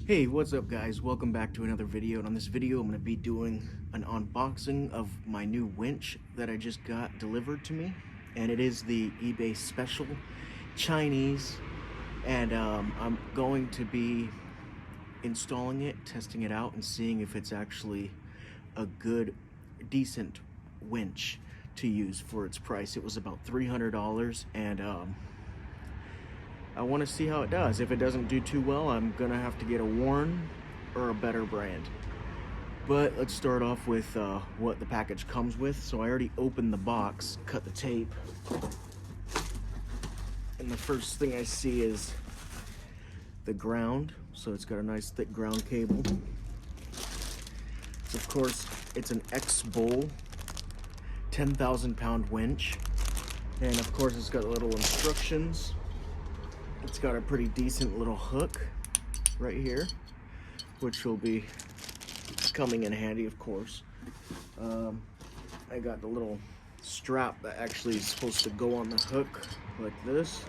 Hey, what's up guys? Welcome back to another video, and on this video I'm going to be doing an unboxing of my new winch that I just got delivered to me, and it is the eBay special Chinese, and I'm going to be installing it, testing it out, and seeing if it's actually a good, decent winch to use for its price. It was about $300, and I want to see how it does. If it doesn't do too well, I'm gonna have to get a Warren or a better brand. But let's start off with what the package comes with. So I already opened the box, cut the tape, and the first thing I see is the ground. So it's got a nice thick ground cable. So of course, it's an X-Bowl 10,000 pound winch. And of course, it's got little instructions. It's got a pretty decent little hook right here, which will be coming in handy, of course. I got the little strap that actually is supposed to go on the hook like this.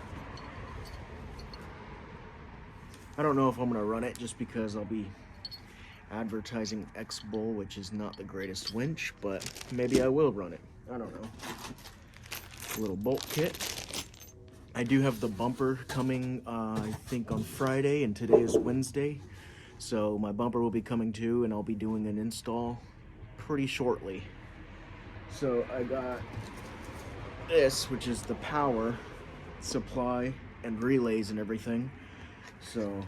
I don't know if I'm gonna run it just because I'll be advertising X-Bowl, which is not the greatest winch, but maybe I will run it. I don't know. A little bolt kit. I do have the bumper coming, I think on Friday, and today is Wednesday. So my bumper will be coming too, and I'll be doing an install pretty shortly. So I got this, which is the power supply and relays and everything. So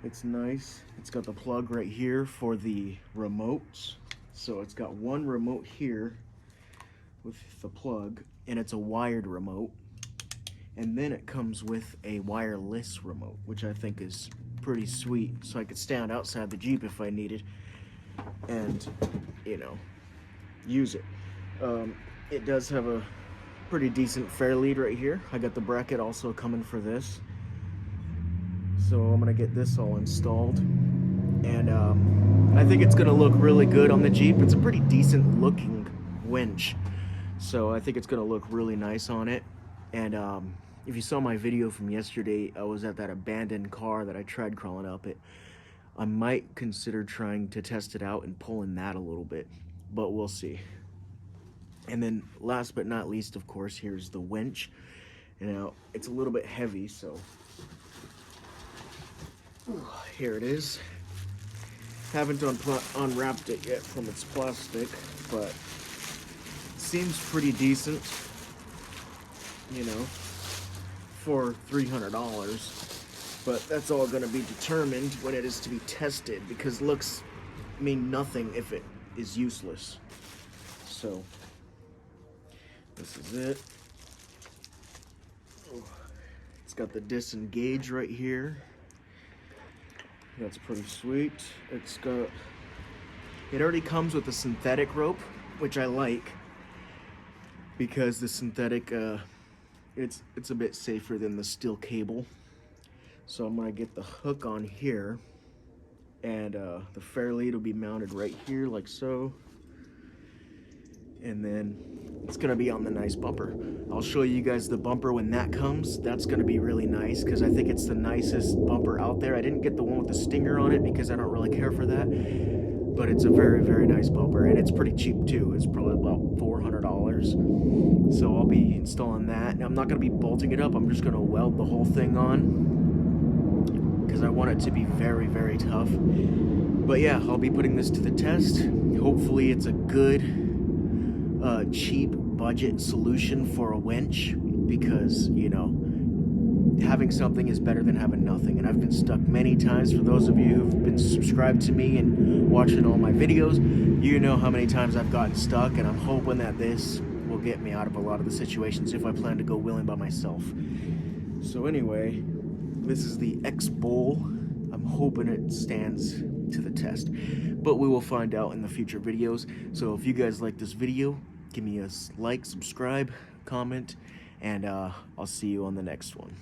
it's nice. It's got the plug right here for the remotes. So it's got one remote here with the plug, and it's a wired remote. And then it comes with a wireless remote, which I think is pretty sweet. So I could stand outside the Jeep if I needed and, you know, use it. It does have a pretty decent fair lead right here. I got the bracket also coming for this. So I'm gonna get this all installed. And I think it's gonna look really good on the Jeep. It's a pretty decent looking winch. So I think it's gonna look really nice on it. And if you saw my video from yesterday, I was at that abandoned car that I tried crawling up it. I might consider trying to test it out and pulling that a little bit, but we'll see. And then last but not least, of course, here's the winch. You know, it's a little bit heavy, so here it is. Haven't unwrapped it yet from its plastic, but it seems pretty decent, you know, for $300, but that's all going to be determined when it is to be tested, because looks mean nothing if it is useless. So this is it. It's got the disengage right here. That's pretty sweet. It already comes with a synthetic rope, which I like, because the synthetic it's a bit safer than the steel cable. So I'm gonna get the hook on here, and the fair lead will be mounted right here like so, and then it's gonna be on the nice bumper. I'll show you guys the bumper when that comes. That's gonna be really nice because I think it's the nicest bumper out there. I didn't get the one with the stinger on it because I don't really care for that, but it's a very, very nice bumper, and it's pretty cheap too. It's probably about $400. So I'll be installing that. Now, I'm not going to be bolting it up. I'm just going to weld the whole thing on because I want it to be very, very tough. But yeah, I'll be putting this to the test. Hopefully it's a good, cheap budget solution for a winch, because, you know, having something is better than having nothing. And I've been stuck many times. For those of you who've been subscribed to me and watching all my videos, you know how many times I've gotten stuck, and I'm hoping that this will get me out of a lot of the situations if I plan to go wheeling by myself. So anyway, this is the X-Bowl. I'm hoping it stands to the test, but we will find out in the future videos. So if you guys like this video, give me a like, subscribe, comment, and I'll see you on the next one.